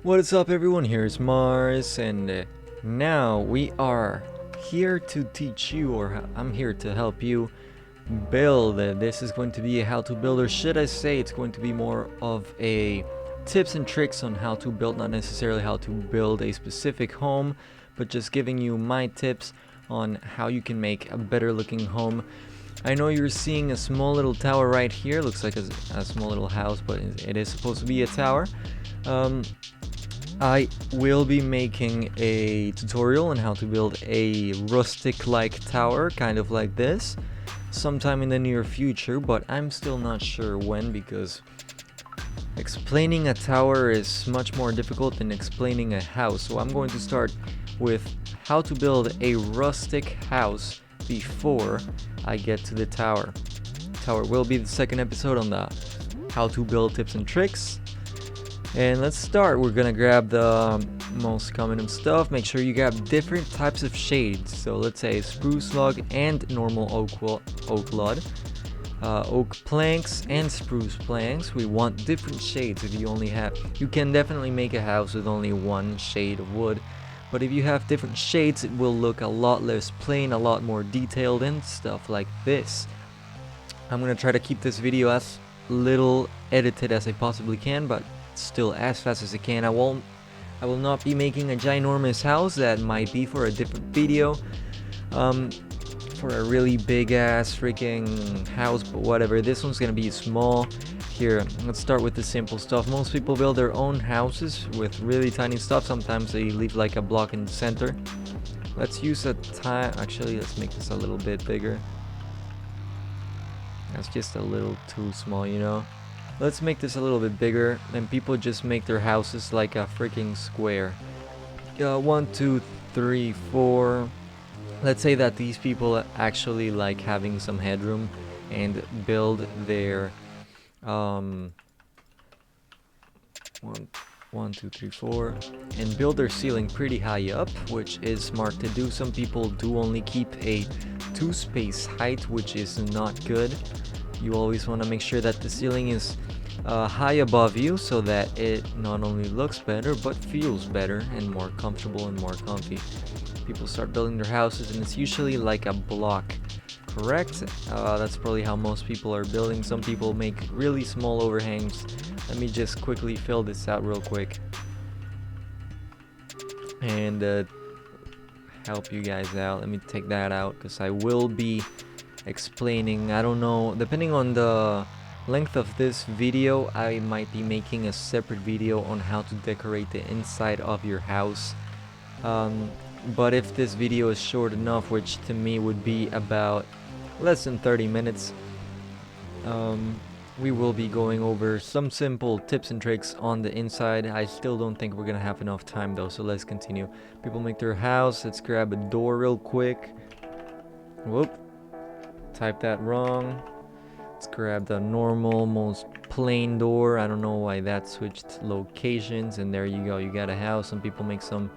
What is up, everyone? Here's Mars, and now we are here to teach you, or I'm here to help you build. This is going to be a how to build, or should I say, it's going to be more of a tips and tricks on how to build, not necessarily how to build a specific home, but just giving you my tips on how you can make a better looking home. I know you're seeing a small little tower right here. Looks like a small little house, but it is supposed to be a tower. Um, I will be making a tutorial on how to build a rustic-like tower, kind of like this, sometime in the near future, but I'm still not sure when, because explaining a tower is much more difficult than explaining a house. So I'm going to start with how to build a rustic house before I get to the tower. Tower will be the second episode on the how to build tips and tricks. And let's start. We're gonna grab the most common stuff. Make sure you grab different types of shades. So let's say spruce log and normal oak log, oak planks and spruce planks. We want different shades. If you only have, you can definitely make a house with only one shade of wood. But if you have different shades, it will look a lot less plain, a lot more detailed and stuff like this. I'm gonna try to keep this video as little edited as I possibly can, but still as fast as I can. I will not be making a ginormous house. That might be for a different video, for a really big ass freaking house, but whatever. This one's gonna be small. Here, let's start with the simple stuff. Most people build their own houses with really tiny stuff. Sometimes they leave like a block in the center. Let's use a tile. Actually, let's make this a little bit bigger. That's just a little too small, you know. Let's make this a little bit bigger, and people just make their houses like a freaking square. 1, 2, 3, 4. Let's say that these people actually like having some headroom and build their 1, 2, 3, 4, and build their ceiling pretty high up, which is smart to do. Some people do only keep a 2-space height, which is not good. You always want to make sure that the ceiling is high above you, so that it not only looks better but feels better and more comfortable and more comfy. People start building their houses and it's usually like a block, correct? That's probably how most people are building. Some people make really small overhangs. Let me just quickly fill this out real quick and help you guys out. Let me take that out because I will be explaining, I don't know, depending on the length of this video, I might be making a separate video on how to decorate the inside of your house. But if this video is short enough, which to me would be about less than 30 minutes, we will be going over some simple tips and tricks on the inside. I still don't think we're gonna have enough time though, so let's continue. People make their house. Let's grab a door real quick. Whoop. Type that wrong. Let's grab the normal, most plain door. I don't know why that switched locations, and there you go. You got a house. Some people make some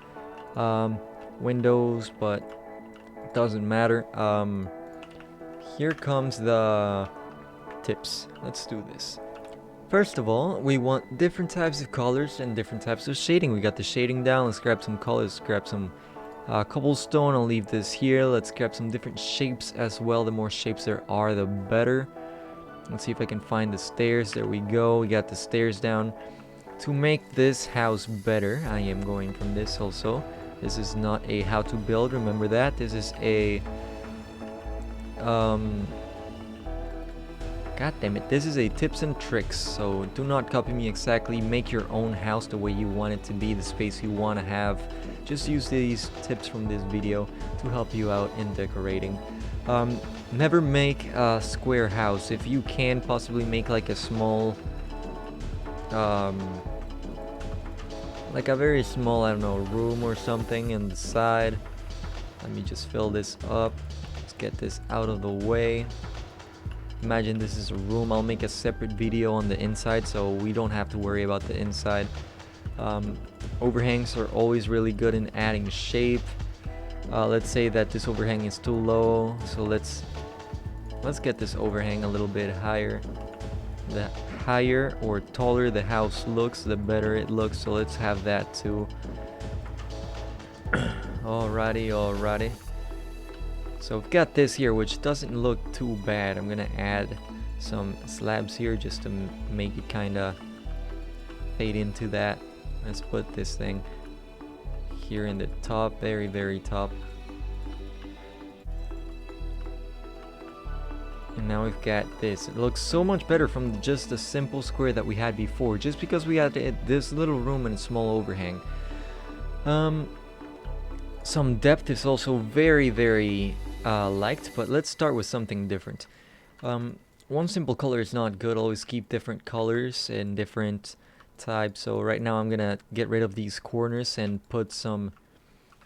windows, but it doesn't matter. Here comes the tips. Let's do this. First of all, we want different types of colors and different types of shading. We got the shading down. Let's grab some colors. Grab some cobblestone. I'll leave this here. Let's grab some different shapes as well. The more shapes there are, the better. Let's see if I can find the stairs. There we go. We got the stairs down. To make this house better, I am going from this also. This is not a how to build, remember that. This is a god damn it, this is a tips and tricks. So do not copy me exactly. Make your own house the way you want it to be, the space you want to have. Just use these tips from this video to help you out in decorating. Never make a square house. If you can, possibly make like a small like a very small, I don't know, room or something in the side. Let me just fill this up. Let's get this out of the way. Imagine this is a room. I'll make a separate video on the inside so we don't have to worry about the inside. Overhangs are always really good in adding shape. Let's say that this overhang is too low, so let's get this overhang a little bit higher. The higher or taller the house looks, the better it looks. So let's have that too. Alrighty. So I've got this here, which doesn't look too bad. I'm gonna add some slabs here just to make it kind of fade into that. Let's put this thing here in the top, very top. And now we've got this. It looks so much better from just the simple square that we had before, just because we had this little room and a small overhang. Some depth is also very liked, but let's start with something different. One simple color is not good. Always keep different colors and different types. So right now I'm gonna get rid of these corners and put some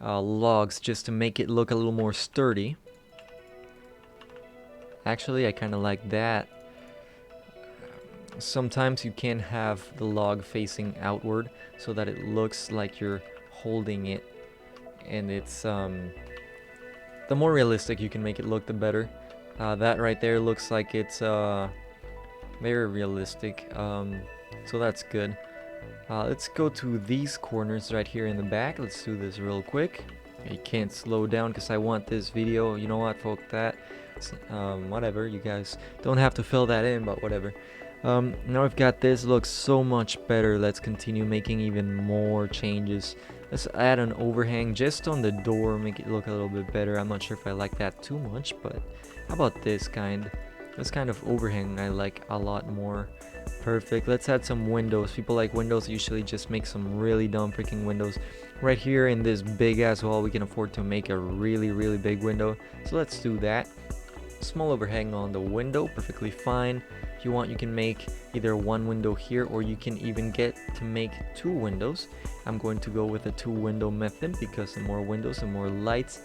logs just to make it look a little more sturdy. Actually, I kind of like that. Sometimes you can have the log facing outward so that it looks like you're holding it, and it's the more realistic you can make it look, the better. That right there looks like it's very realistic, so that's good. Let's go to these corners right here in the back. Let's do this real quick. You can't slow down because I want this video. You know what, fuck that. Whatever, you guys don't have to fill that in, but whatever. Now I've got this. Looks so much better. Let's continue making even more changes. Let's add an overhang just on the door, make it look a little bit better. I'm not sure if I like that too much, but how about this kind? This kind of overhang I like a lot more. Perfect. Let's add some windows. People like windows, usually just make some really dumb freaking windows. Right here in this big as well, we can afford to make a really big window, so let's do that. Small overhang on the window, perfectly fine. If you want, you can make either one window here, or you can even get to make two windows. I'm going to go with a 2-window method because the more windows, the more lights,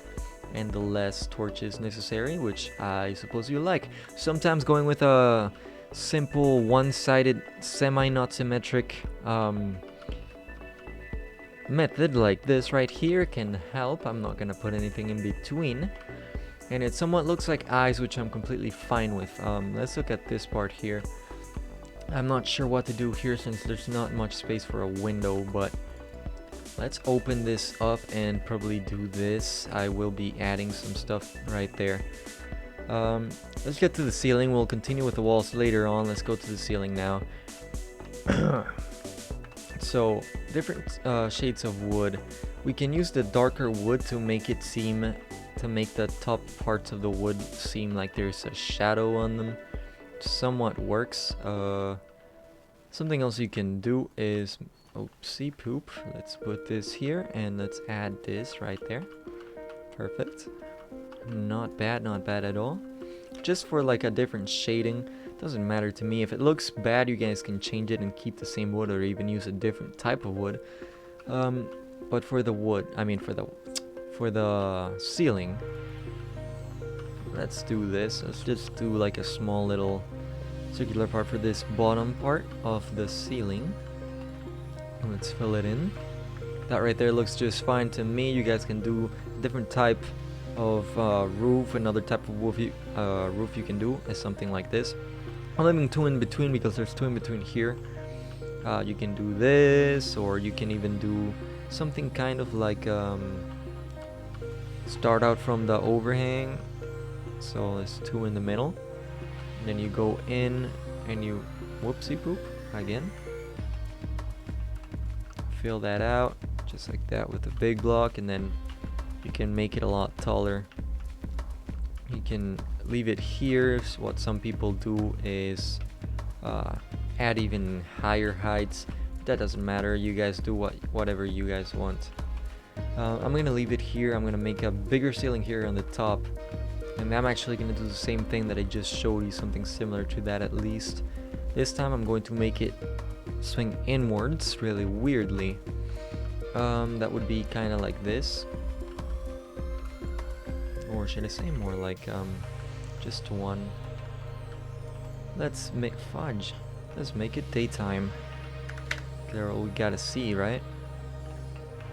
and the less torches necessary, which I suppose you like. Sometimes going with a simple one-sided semi-not symmetric method like this right here can help. I'm not gonna put anything in between, and it somewhat looks like eyes, which I'm completely fine with. Let's look at this part here. I'm not sure what to do here since there's not much space for a window, but let's open this up and probably do this. I will be adding some stuff right there. Let's get to the ceiling. We'll continue with the walls later on. Let's go to the ceiling now. So different shades of wood. We can use the darker wood to make it seem, to make the top parts of the wood seem like there's a shadow on them. Somewhat works. Something else you can do is, oopsie poop, let's put this here and let's add this right there. Perfect. Not bad at all. Just for like a different shading. Doesn't matter to me. If it looks bad, you guys can change it and keep the same wood, or even use a different type of wood. But for the wood, I mean for the ceiling, let's do this. Let's just do like a small little circular part for this bottom part of the ceiling. Let's fill it in. That right there looks just fine to me. You guys can do different type of roof. Another type of roof you can do is something like this. I'm leaving two in between because there's two in between here. You can do this, or you can even do something kind of like start out from the overhang. So there's two in the middle, and then you go in and you whoopsie poop again. Fill that out just like that with a big block, and then you can make it a lot taller. You can leave it here. So what some people do is add even higher heights. That doesn't matter. You guys do whatever you guys want. I'm gonna leave it here. I'm gonna make a bigger ceiling here on the top, and I'm actually gonna do the same thing that I just showed you, something similar to that at least. This time I'm going to make it swing inwards really weirdly. That would be kind of like this, or should I say more like just one. Let's make fudge. Let's make it daytime. There, we gotta see, right?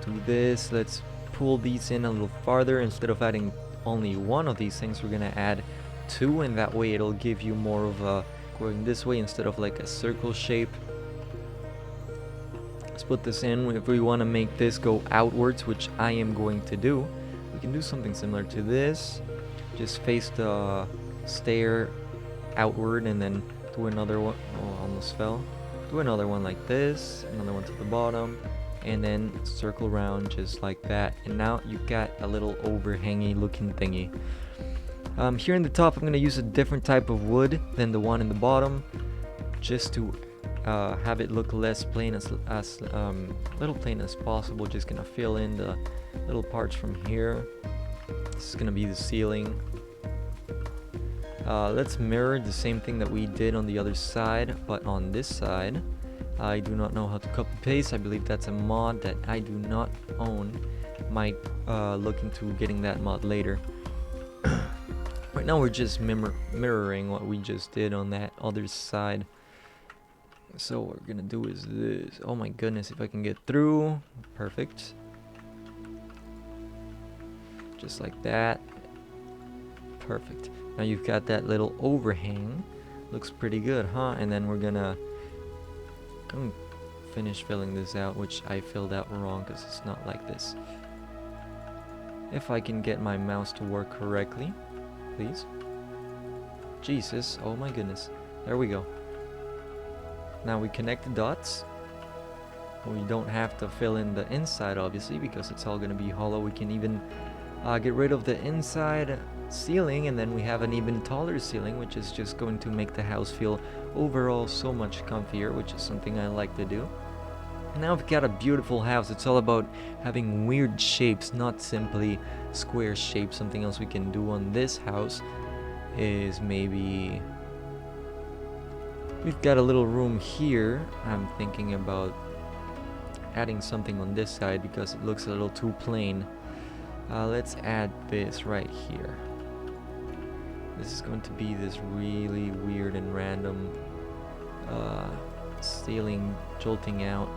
Do this. Let's pull these in a little farther. Instead of adding only one of these things, we're gonna add two, and that way it'll give you more of a going this way instead of like a circle shape. Let's put this in. If we want to make this go outwards, which I am going to do, we can do something similar to this. Just face the stair outward and then do another one. Oh, almost fell. Do another one like this, another one to the bottom, and then circle around just like that. And now you've got a little overhangy looking thingy. Here in the top, I'm going to use a different type of wood than the one in the bottom, just to have it look less plain, as little plain as possible. Just going to fill in the little parts from here. This is going to be the ceiling. Let's mirror the same thing that we did on the other side, but on this side, I do not know how to copy paste. I believe that's a mod that I do not own. Might look into getting that mod later. Right now we're just mirroring what we just did on that other side. So what we're gonna do is this. Oh my goodness, if I can get through. Perfect. Just like that. Perfect. Now you've got that little overhang. Looks pretty good, huh? And then we're gonna finish filling this out, which I filled out wrong because it's not like this. If I can get my mouse to work correctly, please. Jesus, oh my goodness. There we go. Now we connect the dots. We don't have to fill in the inside, obviously, because it's all gonna be hollow. We can even get rid of the inside ceiling, and then we have an even taller ceiling, which is just going to make the house feel overall so much comfier, which is something I like to do. Now we've got a beautiful house. It's all about having weird shapes, not simply square shapes. Something else we can do on this house is maybe we've got a little room here. I'm thinking about adding something on this side because it looks a little too plain. Let's add this right here. This is going to be this really weird and random ceiling jolting out.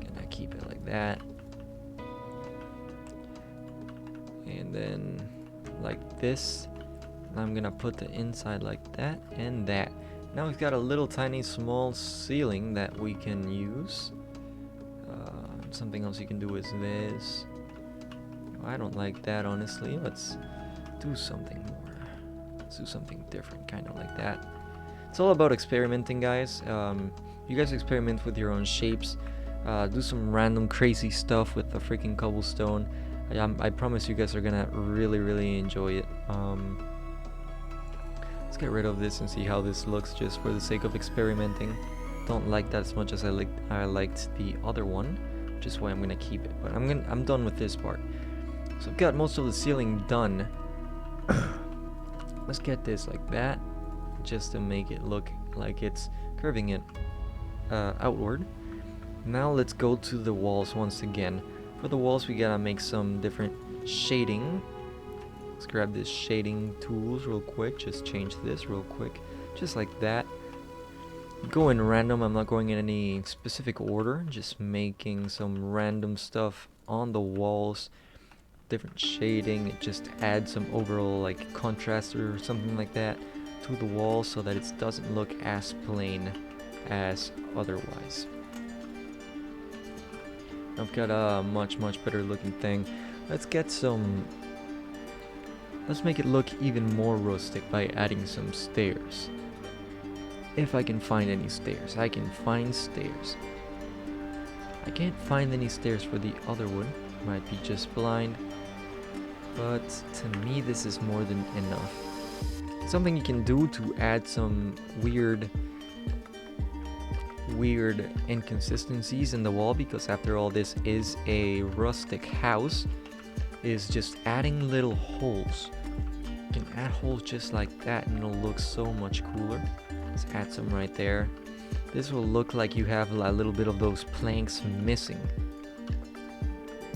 Gonna keep it like that. And then like this. I'm gonna put the inside like that and that. Now we've got a little tiny small ceiling that we can use. Something else you can do is this. I don't like that, honestly. Let's do something more. Let's do something different, kind of like that. It's all about experimenting, guys. You guys experiment with your own shapes. Do some random crazy stuff with the freaking cobblestone. I promise you guys are gonna really enjoy it. Let's get rid of this and see how this looks, just for the sake of experimenting. Don't like that as much as I liked the other one, which is why I'm gonna keep it. But I'm done with this part. So I've got most of the ceiling done. Let's get this like that, just to make it look like it's curving it outward. Now let's go to the walls once again. For the walls we gotta make some different shading. Let's grab this shading tools real quick, just change this real quick, just like that. Go in random, I'm not going in any specific order, just making some random stuff on the walls. Different shading, it just adds some overall like contrast or something like that to the wall so that it doesn't look as plain as otherwise. I've got a much better looking thing. Let's make it look even more rustic by adding some stairs. If I can find any stairs. I can find stairs. I can't find any stairs for the other one. Might be just blind. But to me this is more than enough. Something you can do to add some weird inconsistencies in the wall, because after all this is a rustic house, is just adding little holes. You can add holes just like that and it'll look so much cooler. Let's add some right there. This will look like you have a little bit of those planks missing.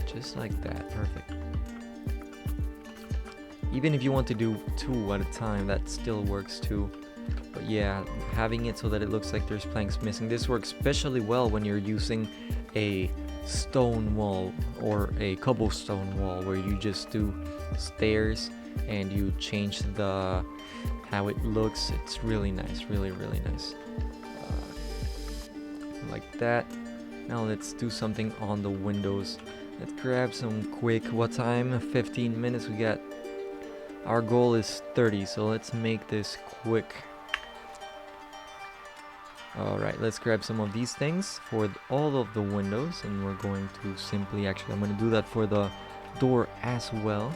Just like that, perfect. Even if you want to do 2 at a time, that still works too. But yeah, having it so that it looks like there's planks missing. This works especially well when you're using a stone wall or a cobblestone wall, where you just do stairs and you change the how it looks. It's really nice, really nice. Like that. Now let's do something on the windows. Let's grab some quick. What time? 15 minutes. We got. Our goal is 30, so let's make this quick. Alright, let's grab some of these things for all of the windows, and we're going to simply, actually I'm going to do that for the door as well.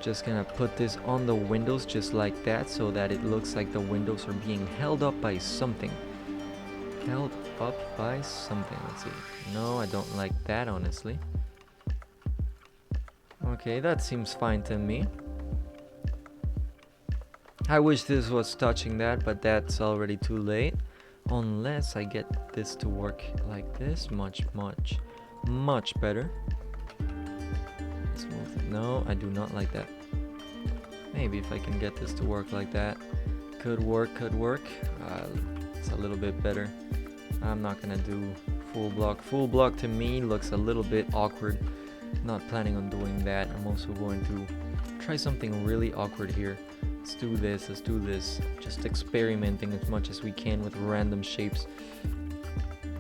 Just gonna put this on the windows just like that, so that it looks like the windows are being held up by something. Held up by something. Let's see. No, I don't like that, honestly. Okay, that seems fine to me. I wish this was touching that, but that's already too late. Unless I get this to work like this. Much better. Let's move it. No, I do not like that. Maybe if I can get this to work like that. Could work. It's a little bit better. I'm not gonna do full block. Full block to me looks a little bit awkward. Not planning on doing that. I'm also going to try something really awkward here. Let's do this. Just experimenting as much as we can with random shapes.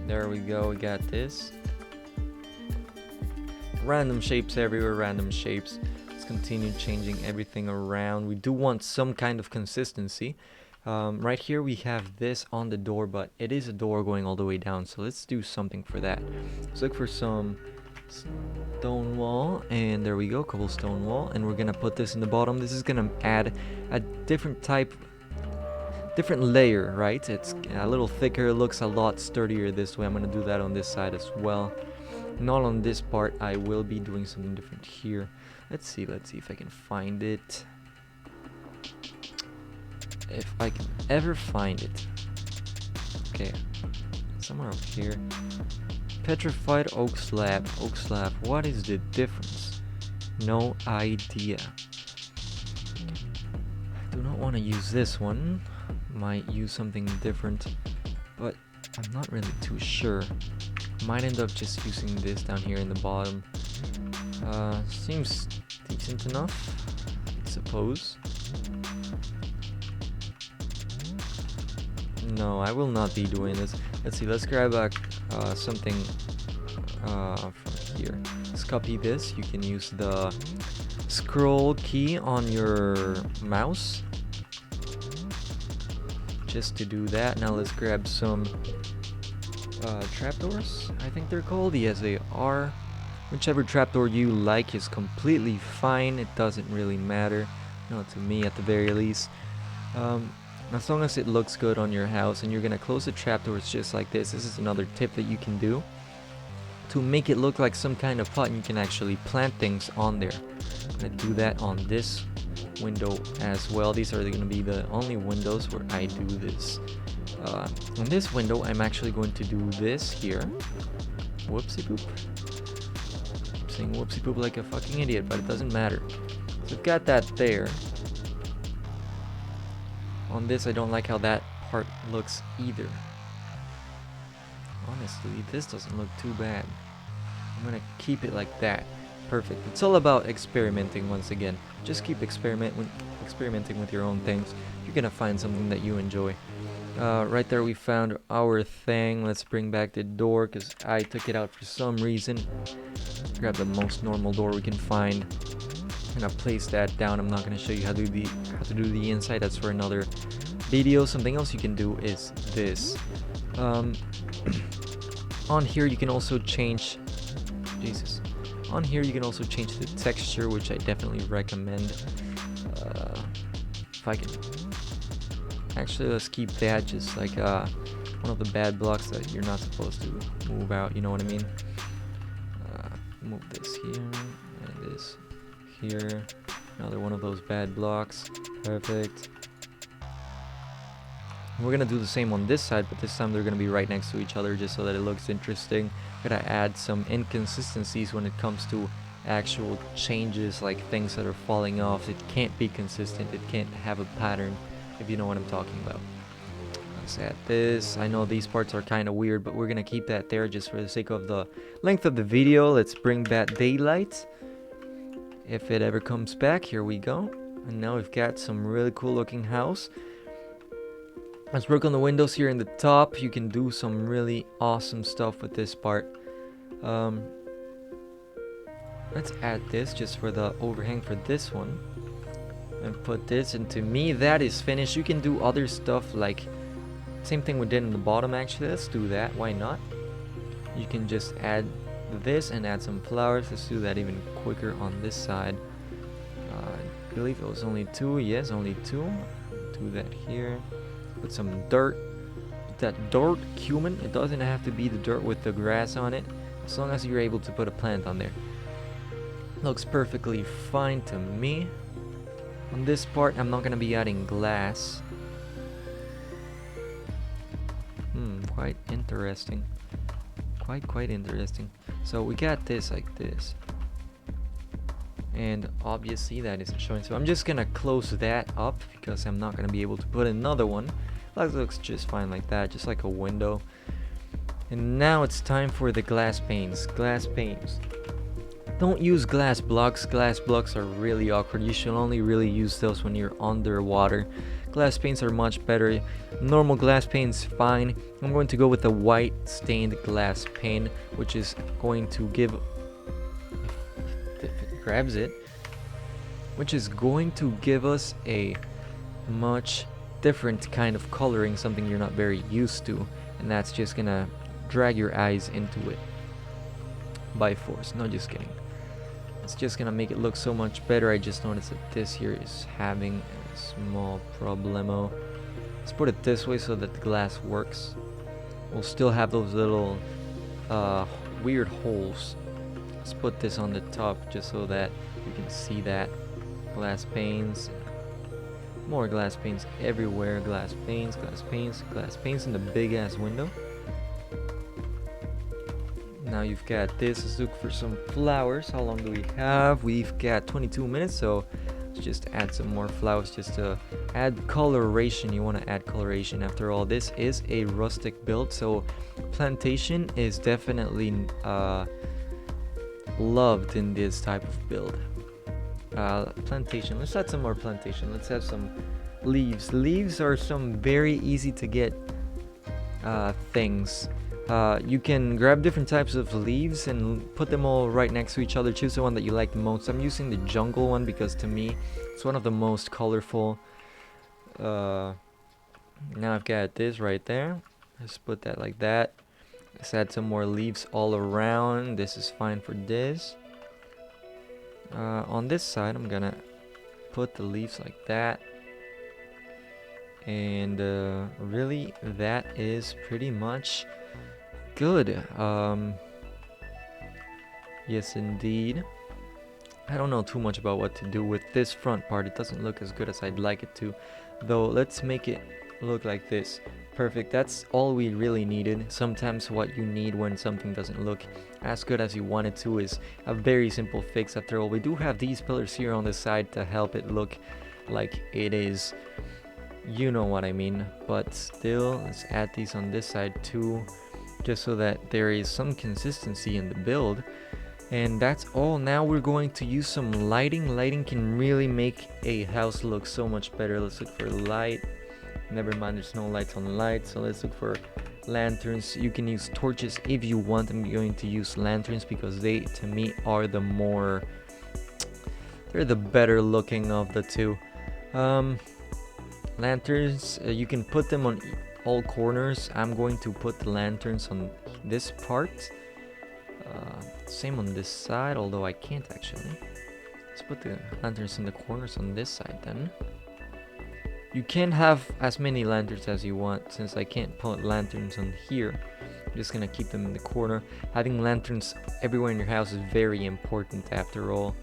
There we go, we got this. Random shapes everywhere, random shapes. Let's continue changing everything around. We do want some kind of consistency. Right here we have this on the door, but it is a door going all the way down, so let's do something for that. Let's look for some stone wall, and there we go, cobblestone wall, and we're gonna put this in the bottom. This is gonna add a different layer, right? It's a little thicker, it looks a lot sturdier this way. I'm gonna do that on this side as well. Not on this part. I will be doing something different here. Let's see if I can find it. If I can ever find it. Okay, somewhere up here. Petrified oak slab. What is the difference? No idea. I do not want to use this one. Might use something different, but I'm not really too sure. Might end up just using this down here in the bottom. Seems decent enough, I suppose. No, I will not be doing this. Let's see, let's grab something from here. Let's copy this. You can use the scroll key on your mouse just to do that. Now let's grab some trapdoors, I think they're called. Yes, they are. Whichever trapdoor you like is completely fine. It doesn't really matter, to me at the very least. As long as it looks good on your house, and you're gonna close the trapdoors just like this. This is another tip that you can do to make it look like some kind of pot, and you can actually plant things on there. I'm gonna do that on this window as well. These are gonna be the only windows where I do this. On this window, I'm actually going to do this here. Whoopsie poop. I'm saying whoopsie poop like a fucking idiot, but it doesn't matter. So I've got that there. On this, I don't like how that part looks either. Honestly, this doesn't look too bad. I'm gonna keep it like that. Perfect. It's all about experimenting once again. Just keep experimenting with your own things. You're gonna find something that you enjoy. Right there we found our thing. Let's bring back the door because I took it out for some reason. Grab the most normal door we can find. I'm gonna place that down. I'm not gonna show you how to do the inside. That's for another video. Something else you can do is this. On here you can also change. Jesus. On here you can also change the texture, which I definitely recommend. If I can. Actually, let's keep that just like one of the bad blocks that you're not supposed to move out. You know what I mean? Move this here and this here. Another one of those bad blocks. Perfect. We're gonna do the same on this side, but this time they're gonna be right next to each other just so that it looks interesting. Gotta add some inconsistencies when it comes to actual changes, like things that are falling off. It can't be consistent. It can't have a pattern, if you know what I'm talking about. Let's add this. I know these parts are kind of weird, but we're gonna keep that there just for the sake of the length of the video. Let's bring back daylight. If it ever comes back, here we go. And now we've got some really cool looking house. Let's work on the windows here in the top. You can do some really awesome stuff with this part. Let's add this just for the overhang for this one. And put this, and to me that is finished. You can do other stuff like same thing we did in the bottom actually. Let's do that, why not? You can just add this and add some flowers. Let's do that even quicker on this side. I believe it was only 2, yes, only 2. Do that here. Put some dirt. That dirt, cumin, it doesn't have to be the dirt with the grass on it, as long as you're able to put a plant on there. Looks perfectly fine to me. On this part, I'm not gonna be adding glass. Quite interesting. Quite interesting. So we got this like this. And obviously that isn't showing, so I'm just gonna close that up because I'm not gonna be able to put another one. That looks just fine like that, just like a window. And now it's time for the glass panes. Glass panes. Don't use glass blocks. Glass blocks are really awkward. You should only really use those when you're underwater. Glass panes are much better. Normal glass panes fine. I'm going to go with a white stained glass pane, which is going to give, if it grabs it, which is going to give us a much different kind of coloring, something you're not very used to, and that's just gonna drag your eyes into it by force. No, just kidding. It's just gonna make it look so much better. I just noticed that this here is having a small problemo. Let's put it this way so that the glass works. We'll still have those little weird holes. Let's put this on the top just so that you can see that. Glass panes. More glass panes everywhere. Glass panes, glass panes, glass panes in the big ass window. Now you've got this. Let's look for some flowers. How long do we have? We've got 22 minutes, so let's just add some more flowers just to add coloration. You want to add coloration. After all, this is a rustic build, so plantation is definitely loved in this type of build. Plantation. Let's add some more plantation. Let's have some leaves. Leaves are some very easy to get things. You can grab different types of leaves and put them all right next to each other. Choose the one that you like the most. I'm using the jungle one because to me it's one of the most colorful. Now I've got this right there. Let's put that like that. Let's add some more leaves all around. This is fine for this. On this side I'm gonna put the leaves like that. And really that is pretty much good. Yes indeed. I don't know too much about what to do with this front part. It doesn't look as good as I'd like it to, though. Let's make it look like this. Perfect. That's all we really needed. Sometimes what you need when something doesn't look as good as you want it to is a very simple fix. After all, we do have these pillars here on the side to help it look like it is. You know what I mean. But still, let's add these on this side too, just so that there is some consistency in the build. And that's all. Now we're going to use some lighting. Lighting can really make a house look so much better. Let's look for light. Never mind, there's no lights on the light, so let's look for lanterns. You can use torches if you want. I'm going to use lanterns because they, to me, are the more, they're the better looking of the two. Lanterns, you can put them on all corners. I'm going to put the lanterns on this part. Same on this side, although I can't actually. Let's put the lanterns in the corners on this side then. You can have as many lanterns as you want. Since I can't put lanterns on here, I'm just gonna keep them in the corner. Having lanterns everywhere in your house is very important after all.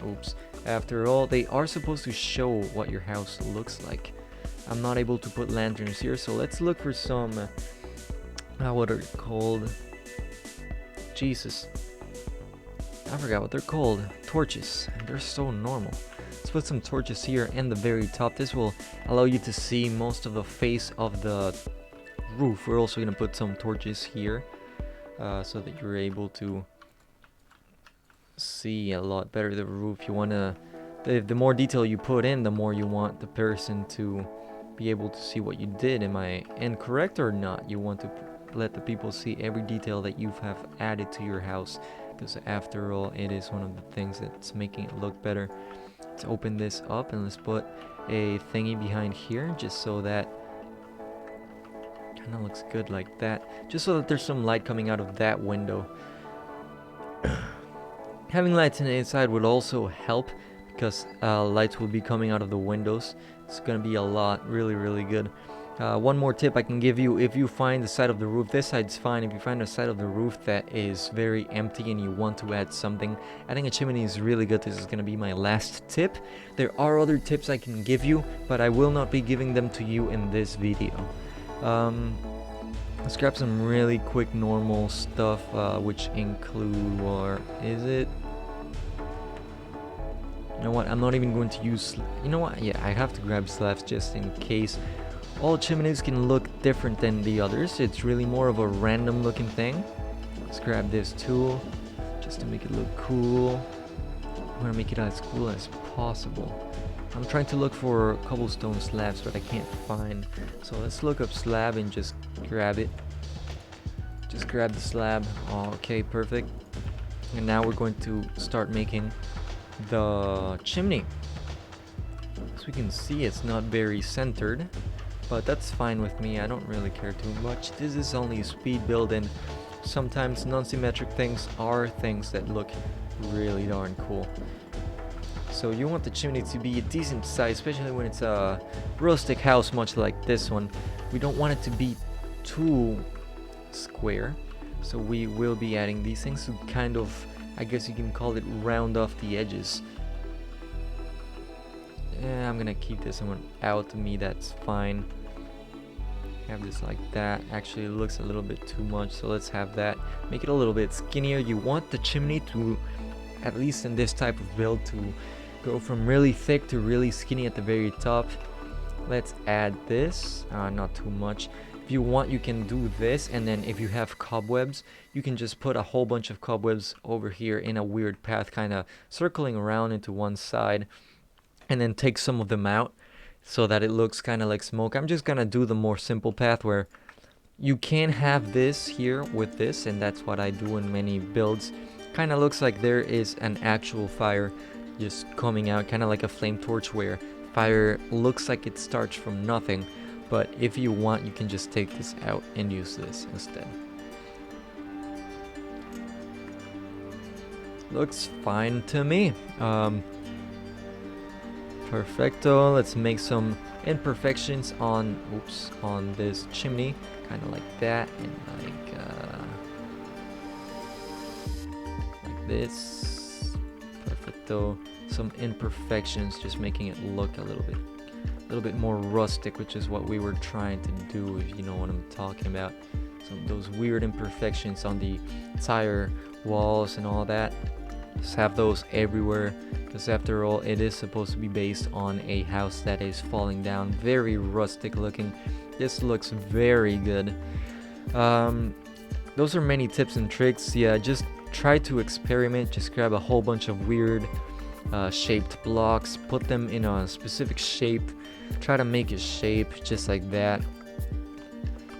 Oops. After all, they are supposed to show what your house looks like. I'm not able to put lanterns here, so let's look for some what are they called? Jesus, I forgot what they're called. Torches. They're so normal. Let's put some torches here in the very top. This will allow you to see most of the face of the roof. We're also gonna put some torches here so that you're able to see a lot better the roof. You want to, the more detail you put in, the more you want the person to be able to see what you did. Am I incorrect or not? You want to let the people see every detail that you have added to your house, because after all, it is one of the things that's making it look better. Let's open this up and let's put a thingy behind here, just so that kind of looks good like that, just so that there's some light coming out of that window. Having lights in the inside would also help, because lights will be coming out of the windows. It's gonna be a lot, really good. One more tip I can give you: if you find the side of the roof, this side's fine. If you find a side of the roof that is very empty and you want to add something, adding a chimney is really good. This is gonna be my last tip. There are other tips I can give you, but I will not be giving them to you in this video. Let's grab some really quick normal stuff, which include, or is it? You know what, I'm not even going to use, you know what, yeah, I have to grab slabs just in case. All chimneys can look different than the others. It's really more of a random looking thing. Let's grab this tool just to make it look cool. I want to make it as cool as possible. I'm trying to look for cobblestone slabs, but I can't find. So let's look up slab and just grab it. Just grab the slab. Okay, perfect. And now we're going to start making the chimney. As we can see, it's not very centered, but that's fine with me. I don't really care too much. This is only a speed build, and sometimes non-symmetric things are things that look really darn cool. So you want the chimney to be a decent size, especially when it's a rustic house much like this one. We don't want it to be too square, so we will be adding these things to kind of, I guess you can call it, round off the edges. Yeah, I'm gonna keep this one out. To me, that's fine. Have this like that. Actually, it looks a little bit too much, so let's have that. Make it a little bit skinnier. You want the chimney to, at least in this type of build, to go from really thick to really skinny at the very top. Let's add this. Not too much. If you want, you can do this, and then if you have cobwebs, you can just put a whole bunch of cobwebs over here in a weird path, kind of circling around into one side, and then take some of them out so that it looks kind of like smoke. I'm just gonna do the more simple path where you can have this here with this, and that's what I do in many builds. Kind of looks like there is an actual fire just coming out, kind of like a flame torch, where fire looks like it starts from nothing. But if you want, you can just take this out and use this instead. Looks fine to me. Perfecto. Let's make some imperfections on this chimney, kind of like that, and like this. Perfecto. Some imperfections, just making it look a little bit more rustic, which is what we were trying to do, if you know what I'm talking about. Some of those weird imperfections on the entire walls and all that. Just have those everywhere, because after all, it is supposed to be based on a house that is falling down. Very rustic looking. This looks very good. Those are many tips and tricks. Yeah, just try to experiment. Just grab a whole bunch of weird shaped blocks, put them in a specific shape, try to make a shape just like that.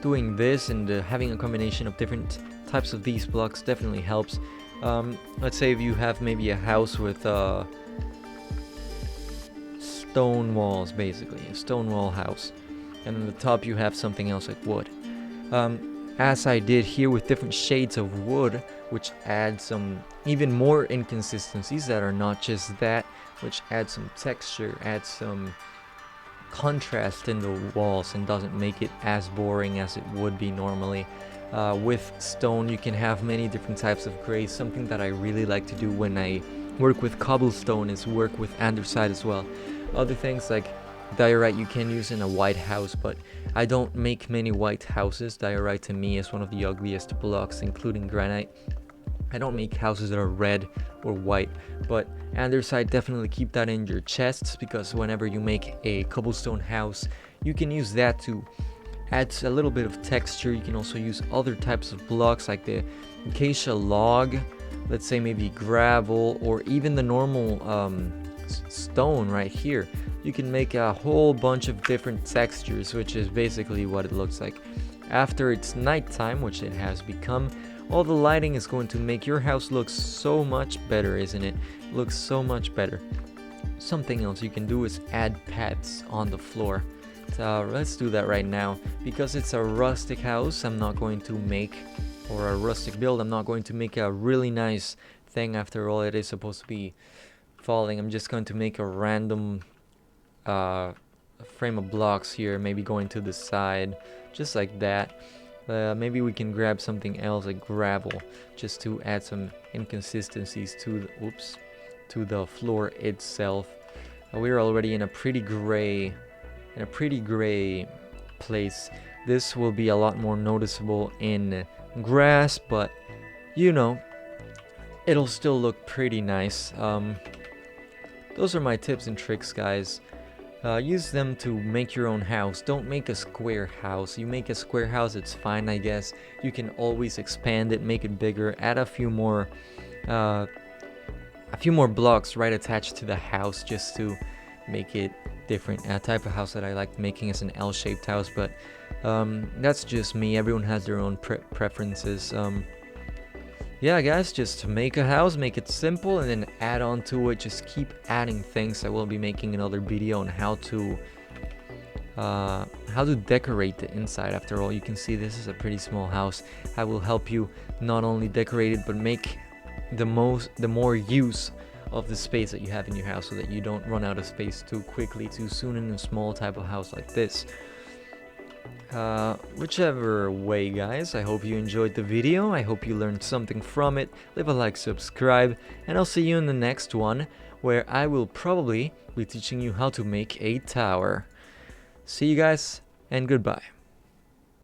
Doing this and having a combination of different types of these blocks definitely helps. Let's say if you have maybe a house with stone walls, basically a stone wall house, and on the top you have something else like wood, as I did here with different shades of wood, which add some even more inconsistencies that are not just that, which add some texture, add some contrast in the walls, and doesn't make it as boring as it would be normally. With stone, you can have many different types of grays. Something that I really like to do when I work with cobblestone is work with andesite as well. Other things like diorite you can use in a white house, but I don't make many white houses. Diorite to me is one of the ugliest blocks, including granite. I don't make houses that are red or white, but andesite, definitely keep that in your chests, because whenever you make a cobblestone house, you can use that to add a little bit of texture. You can also use other types of blocks like the acacia log, let's say maybe gravel or even the normal stone right here, you can make a whole bunch of different textures, which is basically what it looks like. After it's nighttime, which it has become, all the lighting is going to make your house look so much better, isn't it? It looks so much better. Something else you can do is add paths on the floor. Let's do that right now. Because it's a rustic house, I'm not going to make, or a rustic build, I'm not going to make a really nice thing. After all, it is supposed to be falling. I'm just going to make a random frame of blocks here, maybe going to the side, just like that. Maybe we can grab something else like gravel, just to add some inconsistencies to the floor itself. We're already in a pretty gray place. This will be a lot more noticeable in grass, but you know, it'll still look pretty nice. Those are my tips and tricks, guys. Use them to make your own house. Don't make a square house. You make a square house, it's fine, I guess. You can always expand it, make it bigger, add a few more blocks right attached to the house, just to make it different. A type of house that I like making is an L-shaped house, but that's just me. Everyone has their own preferences. Yeah, guys, just make a house, make it simple, and then add on to it. Just keep adding things. I will be making another video on how to decorate the inside. After all, you can see this is a pretty small house. I will help you not only decorate it, but make the more use of the space that you have in your house, so that you don't run out of space too quickly, too soon in a small type of house like this. Whichever way, guys, I hope you enjoyed the video. I hope you learned something from it. Leave a like, subscribe, and I'll see you in the next one, where I will probably be teaching you how to make a tower. See you guys, and goodbye.